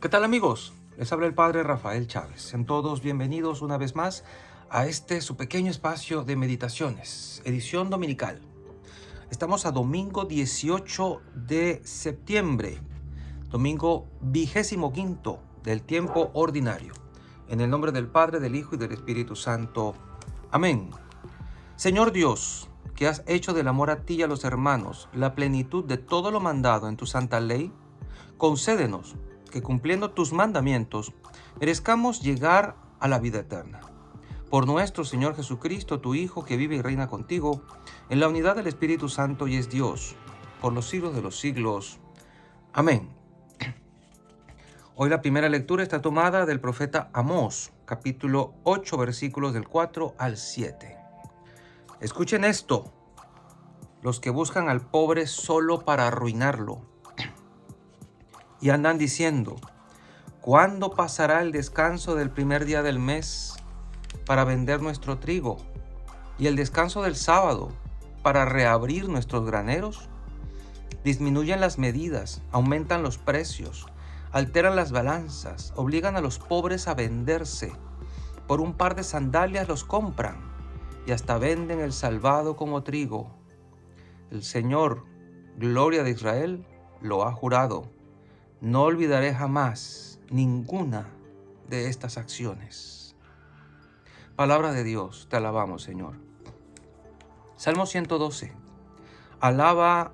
¿Qué tal, amigos? Les habla el Padre Rafael Chávez. Sean todos bienvenidos una vez más a este su pequeño espacio de meditaciones, edición dominical. Estamos a domingo 18 de septiembre, domingo 25 del tiempo ordinario. En el nombre del Padre, del Hijo y del Espíritu Santo. Amén. Señor Dios, que has hecho del amor a ti y a los hermanos la plenitud de todo lo mandado en tu santa ley, concédenos que cumpliendo tus mandamientos merezcamos llegar a la vida eterna. Por nuestro Señor Jesucristo, tu Hijo, que vive y reina contigo, en la unidad del Espíritu Santo y es Dios, por los siglos de los siglos. Amén. Hoy la primera lectura está tomada del profeta Amós, capítulo 8, versículos del 4 al 7. Escuchen esto, los que buscan al pobre solo para arruinarlo y andan diciendo: ¿cuándo pasará el descanso del primer día del mes para vender nuestro trigo y el descanso del sábado para reabrir nuestros graneros? Disminuyen las medidas, aumentan los precios, alteran las balanzas, obligan a los pobres a venderse. Por un par de sandalias los compran y hasta venden el salvado como trigo. El Señor, gloria de Israel, lo ha jurado: no olvidaré jamás ninguna de estas acciones. Palabra de Dios, te alabamos, Señor. Salmo 112. Alabad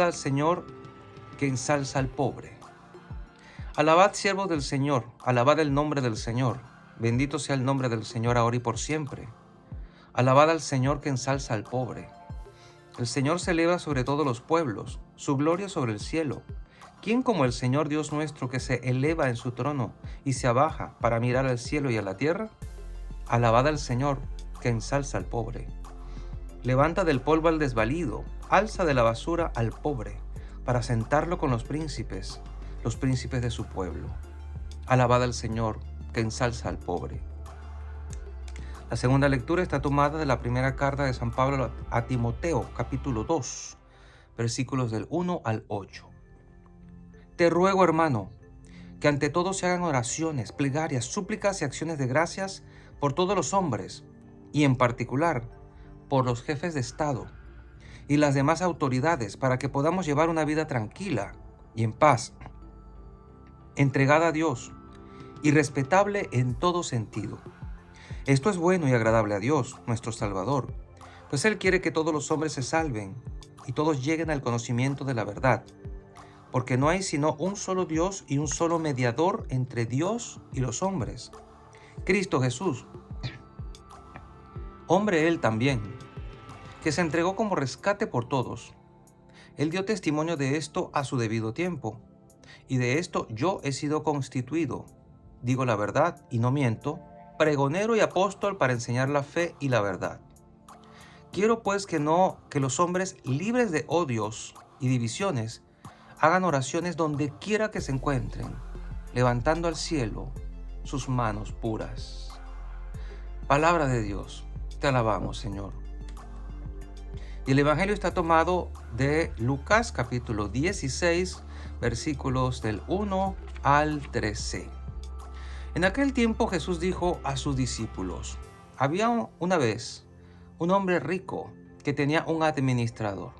al Señor que ensalza al pobre. Alabad, siervos del Señor, alabad el nombre del Señor. Bendito sea el nombre del Señor ahora y por siempre. Alabad al Señor que ensalza al pobre. El Señor se eleva sobre todos los pueblos, su gloria sobre el cielo. ¿Quién como el Señor Dios nuestro, que se eleva en su trono y se abaja para mirar al cielo y a la tierra? Alabad al Señor que ensalza al pobre. Levanta del polvo al desvalido, alza de la basura al pobre, para sentarlo con los príncipes de su pueblo. Alabad al Señor que ensalza al pobre. La segunda lectura está tomada de la primera carta de San Pablo a Timoteo, capítulo 2, versículos del 1 al 8. Te ruego, hermano, que ante todo se hagan oraciones, plegarias, súplicas y acciones de gracias por todos los hombres, y en particular por los jefes de Estado y las demás autoridades, para que podamos llevar una vida tranquila y en paz, entregada a Dios y respetable en todo sentido. Esto es bueno y agradable a Dios, nuestro Salvador, pues Él quiere que todos los hombres se salven y todos lleguen al conocimiento de la verdad. Porque no hay sino un solo Dios y un solo mediador entre Dios y los hombres, Cristo Jesús, hombre Él también, que se entregó como rescate por todos. Él dio testimonio de esto a su debido tiempo, y de esto yo he sido constituido, digo la verdad y no miento, pregonero y apóstol para enseñar la fe y la verdad. Quiero pues que los hombres libres de odios y divisiones hagan oraciones donde quiera que se encuentren, levantando al cielo sus manos puras. Palabra de Dios, te alabamos, Señor. Y el Evangelio está tomado de Lucas, capítulo 16, versículos del 1 al 13. En aquel tiempo Jesús dijo a sus discípulos: había una vez un hombre rico que tenía un administrador,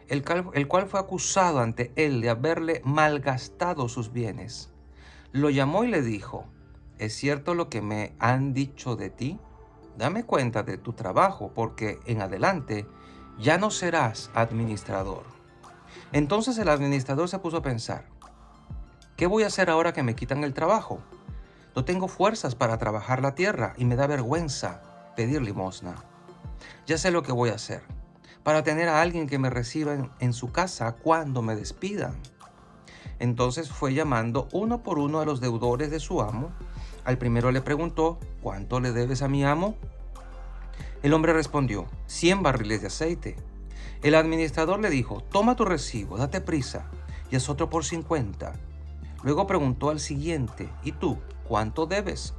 el cual fue acusado ante él de haberle malgastado sus bienes. Lo llamó y le dijo: ¿es cierto lo que me han dicho de ti? Dame cuenta de tu trabajo, porque en adelante ya no serás administrador. Entonces el administrador se puso a pensar: ¿qué voy a hacer ahora que me quitan el trabajo? No tengo fuerzas para trabajar la tierra y me da vergüenza pedir limosna. Ya sé lo que voy a hacer para tener a alguien que me reciba en su casa cuando me despidan. Entonces fue llamando uno por uno a los deudores de su amo. Al primero le preguntó: ¿cuánto le debes a mi amo? El hombre respondió: 100 barriles de aceite. El administrador le dijo: toma tu recibo, date prisa y haz otro por 50. Luego preguntó al siguiente: ¿y tú, cuánto debes?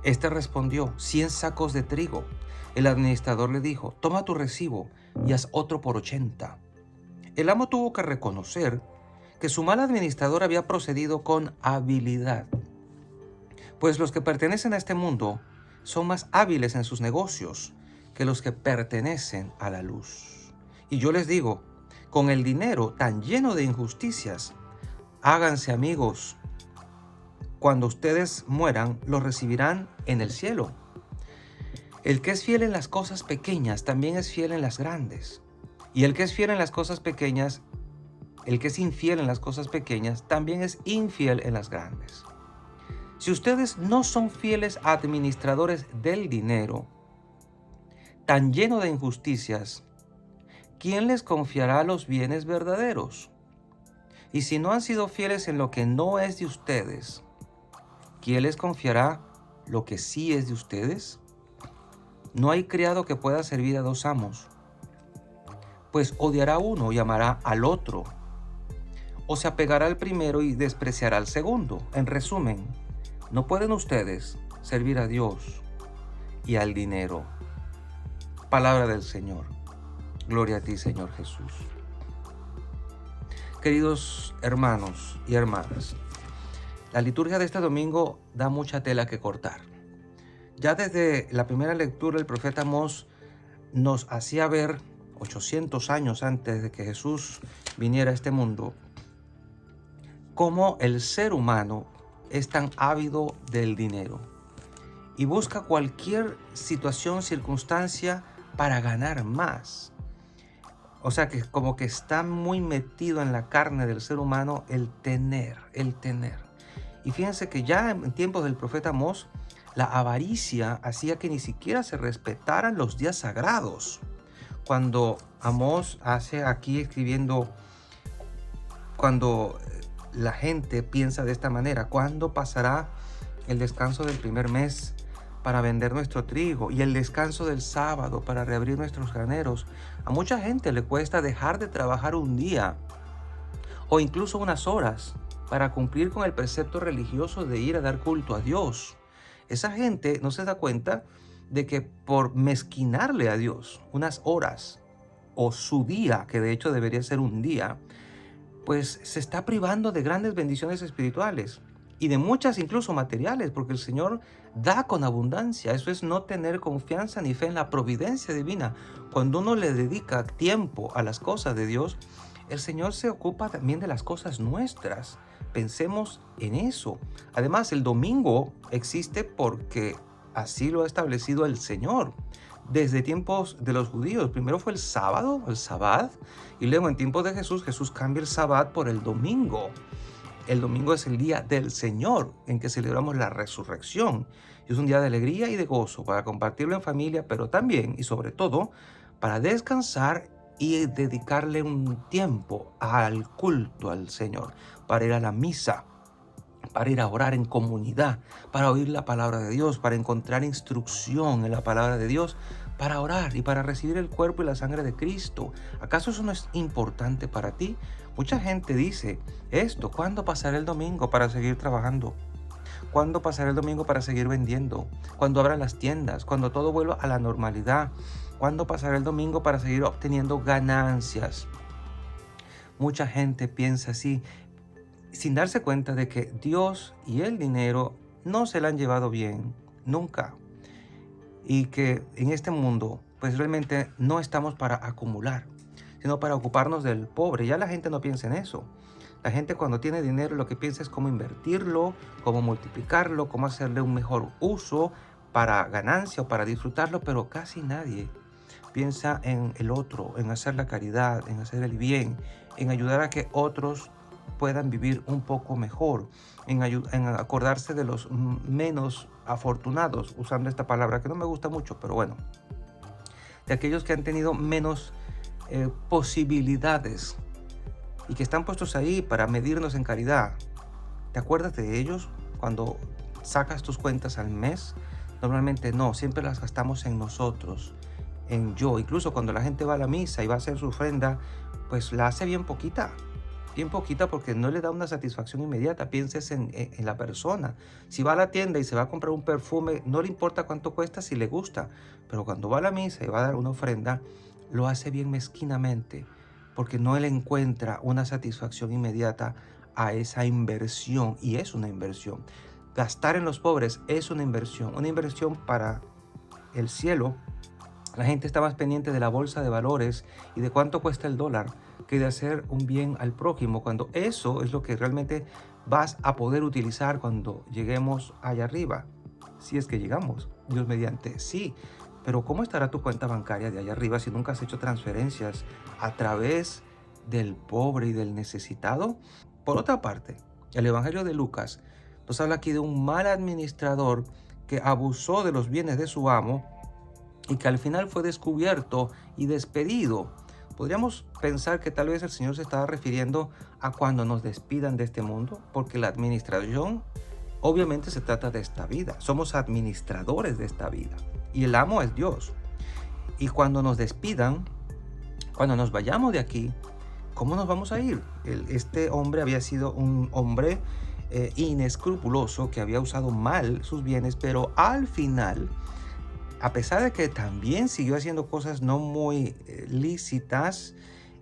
Este respondió: 100 sacos de trigo. El administrador le dijo: toma tu recibo y haz otro por 80. El amo tuvo que reconocer que su mal administrador había procedido con habilidad, pues los que pertenecen a este mundo son más hábiles en sus negocios que los que pertenecen a la luz. Y yo les digo, con el dinero tan lleno de injusticias, háganse amigos. Cuando ustedes mueran, los recibirán en el cielo. El que es fiel en las cosas pequeñas, también es fiel en las grandes. Y el que es fiel en las cosas pequeñas, el que es infiel en las cosas pequeñas, también es infiel en las grandes. Si ustedes no son fieles administradores del dinero, tan lleno de injusticias, ¿quién les confiará los bienes verdaderos? Y si no han sido fieles en lo que no es de ustedes, ¿quién les confiará lo que sí es de ustedes? No hay criado que pueda servir a dos amos, pues odiará a uno y amará al otro, o se apegará al primero y despreciará al segundo. En resumen, no pueden ustedes servir a Dios y al dinero. Palabra del Señor. Gloria a ti, Señor Jesús. Queridos hermanos y hermanas, la liturgia de este domingo da mucha tela que cortar. Ya desde la primera lectura el profeta Amós nos hacía ver, 800 años antes de que Jesús viniera a este mundo, cómo el ser humano es tan ávido del dinero y busca cualquier situación, circunstancia para ganar más. O sea que como que está muy metido en la carne del ser humano el tener. Y fíjense que ya en tiempos del profeta Amós, la avaricia hacía que ni siquiera se respetaran los días sagrados. Cuando Amós hace aquí escribiendo, cuando la gente piensa de esta manera, ¿cuándo pasará el descanso del primer mes para vender nuestro trigo y el descanso del sábado para reabrir nuestros graneros? A mucha gente le cuesta dejar de trabajar un día o incluso unas horas para cumplir con el precepto religioso de ir a dar culto a Dios. Esa gente no se da cuenta de que por mezquinarle a Dios unas horas o su día, que de hecho debería ser un día, pues se está privando de grandes bendiciones espirituales y de muchas incluso materiales, porque el Señor da con abundancia. Eso es no tener confianza ni fe en la providencia divina. Cuando uno le dedica tiempo a las cosas de Dios, el Señor se ocupa también de las cosas nuestras. Pensemos en eso. Además, el domingo existe porque así lo ha establecido el Señor. Desde tiempos de los judíos, primero fue el sábado, el sabbat, y luego en tiempos de Jesús, Jesús cambia el sabbat por el domingo. El domingo es el día del Señor, en que celebramos la resurrección. Y es un día de alegría y de gozo para compartirlo en familia, pero también y sobre todo para descansar y dedicarle un tiempo al culto al Señor, para ir a la misa, para ir a orar en comunidad, para oír la palabra de Dios, para encontrar instrucción en la palabra de Dios, para orar y para recibir el cuerpo y la sangre de Cristo. ¿Acaso eso no es importante para ti? Mucha gente dice esto: ¿cuándo pasará el domingo para seguir trabajando? ¿Cuándo pasará el domingo para seguir vendiendo? ¿Cuándo abran las tiendas? ¿Cuándo todo vuelva a la normalidad? ¿Cuándo pasará el domingo para seguir obteniendo ganancias? Mucha gente piensa así, sin darse cuenta de que Dios y el dinero no se la han llevado bien, nunca. Y que en este mundo, pues realmente no estamos para acumular, sino para ocuparnos del pobre. Ya la gente no piensa en eso. La gente cuando tiene dinero lo que piensa es cómo invertirlo, cómo multiplicarlo, cómo hacerle un mejor uso para ganancia o para disfrutarlo, pero casi nadie piensa en el otro, en hacer la caridad, en hacer el bien, en ayudar a que otros puedan vivir un poco mejor, en acordarse de los menos afortunados, usando esta palabra que no me gusta mucho, pero bueno, de aquellos que han tenido menos posibilidades y que están puestos ahí para medirnos en caridad. ¿Te acuerdas de ellos cuando sacas tus cuentas al mes? Normalmente no, siempre las gastamos en nosotros, en yo. Incluso cuando la gente va a la misa y va a hacer su ofrenda, pues la hace bien poquita porque no le da una satisfacción inmediata. Pienses en la persona. Si va a la tienda y se va a comprar un perfume, no le importa cuánto cuesta si le gusta, pero cuando va a la misa y va a dar una ofrenda, lo hace bien mezquinamente, porque no le encuentra una satisfacción inmediata a esa inversión, y es una inversión. Gastar en los pobres es una inversión para el cielo. La gente está más pendiente de la bolsa de valores y de cuánto cuesta el dólar que de hacer un bien al prójimo, cuando eso es lo que realmente vas a poder utilizar cuando lleguemos allá arriba. Si es que llegamos, Dios mediante, sí. Pero ¿cómo estará tu cuenta bancaria de allá arriba si nunca has hecho transferencias a través del pobre y del necesitado? Por otra parte, el Evangelio de Lucas nos habla aquí de un mal administrador que abusó de los bienes de su amo y que al final fue descubierto y despedido. Podríamos pensar que tal vez el Señor se estaba refiriendo a cuando nos despidan de este mundo, porque la administración obviamente se trata de esta vida. Somos administradores de esta vida y el amo es Dios. Y cuando nos despidan, cuando nos vayamos de aquí, ¿cómo nos vamos a ir? Este hombre había sido un hombre inescrupuloso que había usado mal sus bienes, pero al final, a pesar de que también siguió haciendo cosas no muy lícitas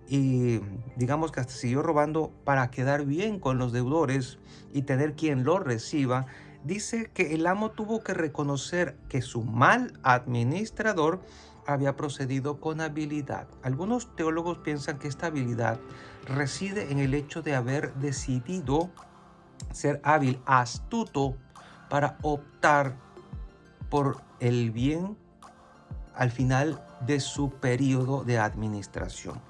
y digamos que hasta siguió robando para quedar bien con los deudores y tener quien lo reciba, dice que el amo tuvo que reconocer que su mal administrador había procedido con habilidad. Algunos teólogos piensan que esta habilidad reside en el hecho de haber decidido ser hábil, astuto, para optar por el bien al final de su periodo de administración.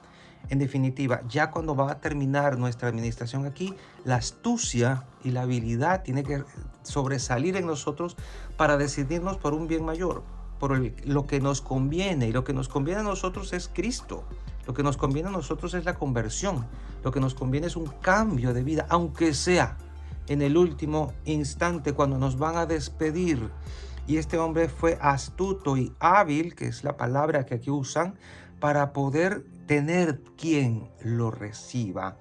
En definitiva, ya cuando va a terminar nuestra administración aquí, la astucia y la habilidad tiene que sobresalir en nosotros para decidirnos por un bien mayor, por lo que nos conviene. Y lo que nos conviene a nosotros es Cristo. Lo que nos conviene a nosotros es la conversión. Lo que nos conviene es un cambio de vida, aunque sea en el último instante cuando nos van a despedir. Y este hombre fue astuto y hábil, que es la palabra que aquí usan, para poder tener quien lo reciba.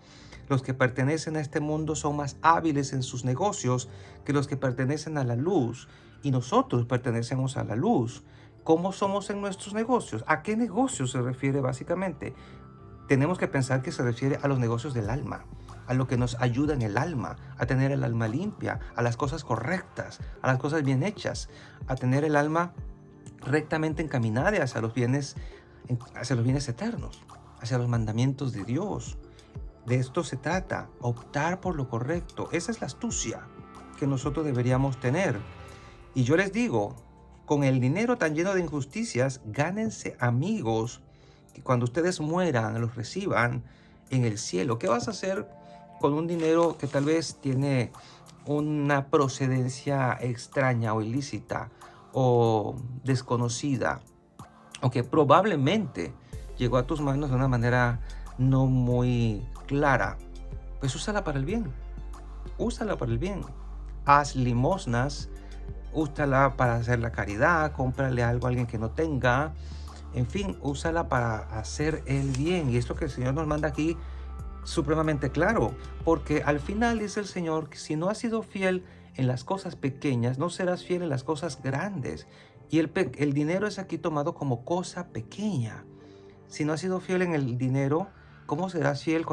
Los que pertenecen a este mundo son más hábiles en sus negocios que los que pertenecen a la luz. Y nosotros pertenecemos a la luz. ¿Cómo somos en nuestros negocios? ¿A qué negocios se refiere básicamente? Tenemos que pensar que se refiere a los negocios del alma, a lo que nos ayuda en el alma, a tener el alma limpia, a las cosas correctas, a las cosas bien hechas, a tener el alma rectamente encaminada hacia los bienes eternos, hacia los mandamientos de Dios. De esto se trata, optar por lo correcto. Esa es la astucia que nosotros deberíamos tener. Y yo les digo, con el dinero tan lleno de injusticias, gánense amigos que cuando ustedes mueran los reciban en el cielo. ¿Qué vas a hacer con un dinero que tal vez tiene una procedencia extraña o ilícita o desconocida, o que probablemente llegó a tus manos de una manera no muy clara? Pues úsala para el bien. Úsala para el bien. Haz limosnas, úsala para hacer la caridad, cómprale algo a alguien que no tenga. En fin, úsala para hacer el bien. Y es lo que el Señor nos manda aquí supremamente claro. Porque al final dice el Señor que si no has sido fiel en las cosas pequeñas, no serás fiel en las cosas grandes. Y el dinero es aquí tomado como cosa pequeña. Si no has sido fiel en el dinero, ¿cómo serás fiel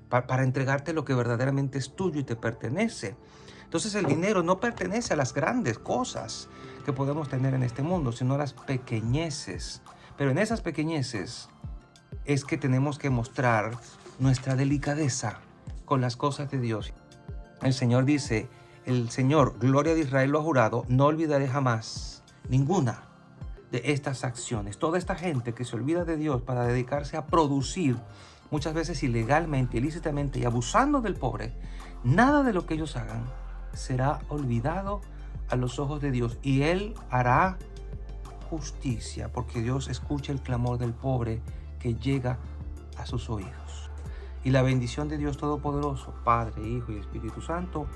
para entregarte lo que verdaderamente es tuyo y te pertenece? Entonces el dinero no pertenece a las grandes cosas que podemos tener en este mundo, sino a las pequeñeces. Pero en esas pequeñeces es que tenemos que mostrar nuestra delicadeza con las cosas de Dios. El Señor dice, el Señor, gloria de Israel, lo ha jurado, no olvidaré jamás ninguna de estas acciones. Toda esta gente que se olvida de Dios para dedicarse a producir, muchas veces ilegalmente, ilícitamente y abusando del pobre, nada de lo que ellos hagan será olvidado a los ojos de Dios, y Él hará justicia, porque Dios escucha el clamor del pobre que llega a sus oídos. Y la bendición de Dios Todopoderoso, Padre, Hijo y Espíritu Santo,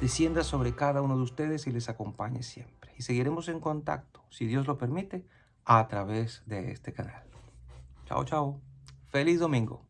descienda sobre cada uno de ustedes y les acompañe siempre. Y seguiremos en contacto, si Dios lo permite, a través de este canal. Chao, chao. Feliz domingo.